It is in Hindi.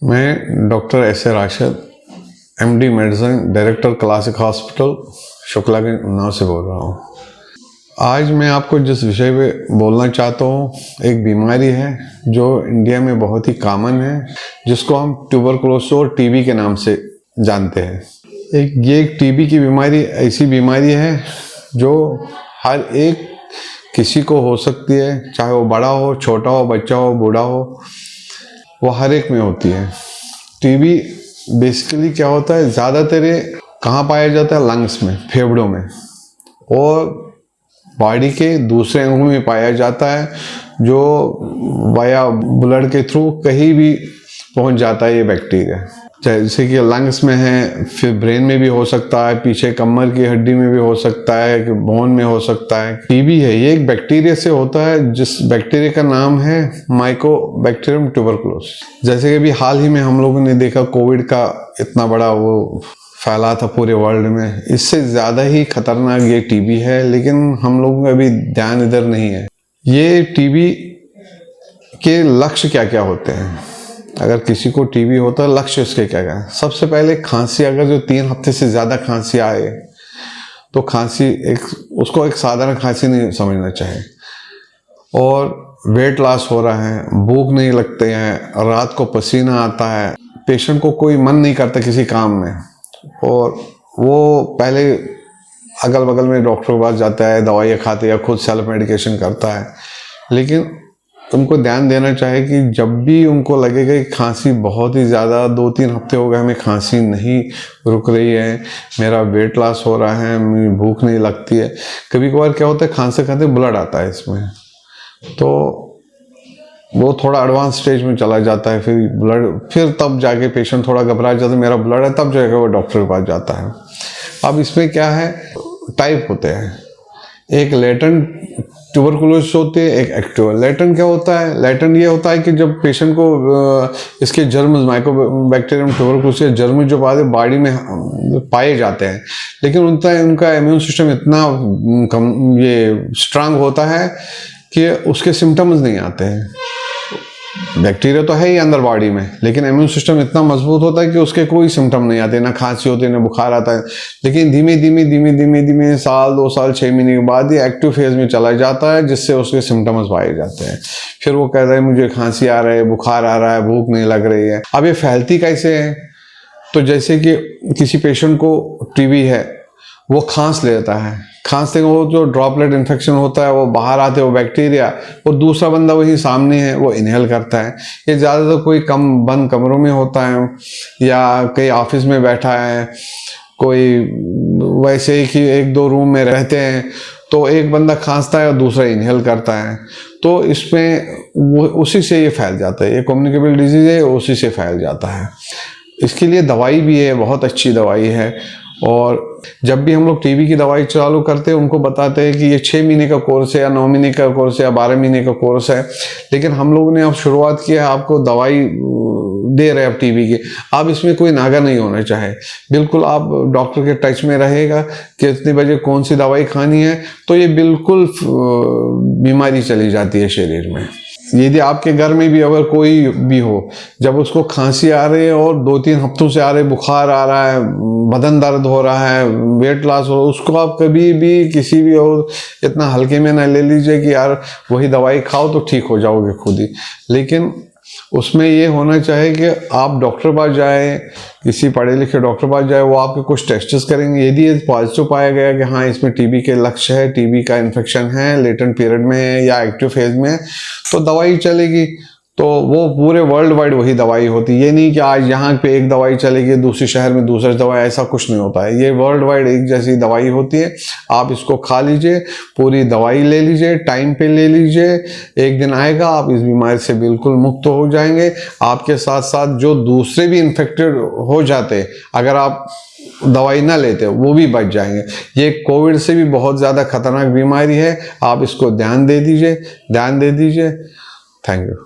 मैं doctor एस.ए. Rashid, MD medicine, director classic hospital Shuklaganj Unnao से बोल रहा हूँ। आज मैं आपको जिस विषय पे बोलना चाहता हूँ, एक बीमारी है जो इंडिया में बहुत ही कॉमन है, जिसको हम ट्यूबरकुलोसिस और टीबी के नाम से जानते हैं। ये एक टीबी की बीमारी ऐसी बीमारी है जो हर एक किसी को हो सकती है, चाहे वो बड़ा हो, छोटा हो, बच्चा हो, बूढ़ा हो, वो हर एक में होती है। टीबी बेसिकली क्या होता है, ज़्यादातर ये कहाँ पाया जाता है? लंग्स में, फेफड़ों में और बॉडी के दूसरे अंगों में पाया जाता है, जो वाया ब्लड के थ्रू कहीं भी पहुंच जाता है ये बैक्टीरिया। जैसे कि लंग्स में है, फिर ब्रेन में भी हो सकता है, पीछे कमर की हड्डी में भी हो सकता है, कि बोन में हो सकता है। टीबी है, ये एक बैक्टीरिया से होता है, जिस बैक्टीरिया का नाम है माइकोबैक्टीरियम ट्यूबरकुलोसिस। जैसे कि अभी हाल ही में हम लोगों ने देखा, कोविड का इतना बड़ा वो फैला था पूरे वर्ल्ड में, इससे ज़्यादा ही खतरनाक ये टीबी है, लेकिन हम लोगों का अभी ध्यान इधर नहीं है। ये टीबी के लक्ष्य क्या क्या होते हैं? अगर किसी को टीबी होता है, लक्ष्य उसके क्या क्या है? सबसे पहले खांसी, अगर जो 3 हफ्ते से ज़्यादा खांसी आए तो खांसी उसको एक साधारण खांसी नहीं समझना चाहिए। और वेट लॉस हो रहा है, भूख नहीं लगते हैं, रात को पसीना आता है, पेशेंट को कोई मन नहीं करता किसी काम में, और वो पहले अगल बगल में डॉक्टर के पास जाता है, दवाइयाँ खाते या खुद सेल्फ मेडिकेशन करता है। लेकिन उनको ध्यान देना चाहिए कि जब भी उनको लगेगा कि खांसी बहुत ही ज़्यादा, 2-3 हफ्ते हो गए हमें खांसी नहीं रुक रही है, मेरा वेट लॉस हो रहा है, मेरी भूख नहीं लगती है, कभी कभार क्या होता है खांसते खाते ब्लड आता है इसमें, तो वो थोड़ा एडवांस स्टेज में चला जाता है, फिर तब जाके पेशेंट थोड़ा घबरा जाता है, मेरा ब्लड है, तब जाके वो डॉक्टर के पास जाता है। अब इसमें क्या है, टाइप होते हैं, एक लेटेंट ट्यूबरकुलोसिस होती है, एक एक्टिव। लेटेंट क्या होता है? लेटेंट ये होता है कि जब पेशेंट को इसके जर्म, माइकोबैक्टीरियम ट्यूबरकुलोसिस के जर्म जो बॉडी में पाए जाते हैं, लेकिन उनका इम्यून सिस्टम इतना ये स्ट्रांग होता है कि उसके सिम्टम्स नहीं आते हैं। बैक्टीरिया तो है ही अंदर बॉडी में, लेकिन इम्यून सिस्टम इतना मजबूत होता है कि उसके कोई सिम्टम नहीं आते, ना खांसी होती है, ना बुखार आता है। लेकिन धीमे धीमे साल, 2 साल, 6 महीने के बाद ये एक्टिव फेज में चला जाता है, जिससे उसके सिम्टम्स पाए जाते हैं। फिर वो कहता है मुझे खांसी आ रहा है, बुखार आ रहा है, भूख नहीं लग रही है। अब ये फैलती कैसे है? तो जैसे कि किसी पेशेंट को टीबी है, वो खांस लेता है, खांसते वो जो ड्रॉपलेट इन्फेक्शन होता है वो बाहर आते हैं, वो बैक्टीरिया, और दूसरा बंदा वही सामने है वो इनहेल करता है। ये ज़्यादातर कोई बंद कमरों में होता है, या कहीं ऑफिस में बैठा है, कोई वैसे ही कि 1-2 रूम में रहते हैं, तो एक बंदा खांसता है और दूसरा इनहेल करता है, तो इसमें वो उसी से ये फैल जाता है। ये कम्युनिकेबल डिजीज़ है, उसी से फैल जाता है। इसके लिए दवाई भी है, बहुत अच्छी दवाई है। और जब भी हम लोग टीबी की दवाई चालू करते हैं, उनको बताते हैं कि ये 6 महीने का कोर्स है, या 9 महीने का कोर्स है, या 12 महीने का कोर्स है। लेकिन हम लोगों ने अब शुरुआत किया है, आपको दवाई दे रहे हैं अब टीबी की। अब इसमें कोई नागा नहीं होना चाहिए, बिल्कुल आप डॉक्टर के टच में रहेगा कि इतने बजे कौन सी दवाई खानी है, तो ये बिल्कुल बीमारी चली जाती है शरीर में। यदि आपके घर में भी अगर कोई भी हो, जब उसको खांसी आ रही है और 2-3 हफ्तों से आ रही है, बुखार आ रहा है, बदन दर्द हो रहा है, वेट लॉस हो, उसको आप कभी भी किसी भी और इतना हल्के में ना ले लीजिए कि यार वही दवाई खाओ तो ठीक हो जाओगे खुद ही। लेकिन उसमें ये होना चाहिए कि आप डॉक्टर पास जाए, किसी पढ़े लिखे डॉक्टर पास जाए, वो आपके कुछ टेस्ट्स करेंगे। यदि ये पॉजिटिव पाया गया कि हाँ इसमें टीबी के लक्ष्य है, टीबी का इन्फेक्शन है, लेटेंट पीरियड में है या एक्टिव फेज में है, तो दवाई चलेगी। तो वो पूरे वर्ल्ड वाइड वही दवाई होती है। ये नहीं कि आज यहाँ पे एक दवाई चलेगी, दूसरे शहर में दूसरी दवाई, ऐसा कुछ नहीं होता है। ये वर्ल्ड वाइड एक जैसी दवाई होती है। आप इसको खा लीजिए, पूरी दवाई ले लीजिए, टाइम पे ले लीजिए, एक दिन आएगा आप इस बीमारी से बिल्कुल मुक्त हो जाएंगे। आपके साथ साथ जो दूसरे भी इन्फेक्टेड हो जाते, अगर आप दवाई ना लेते, वो भी बच जाएंगे। ये कोविड से भी बहुत ज़्यादा खतरनाक बीमारी है, आप इसको ध्यान दे दीजिए। Thank you.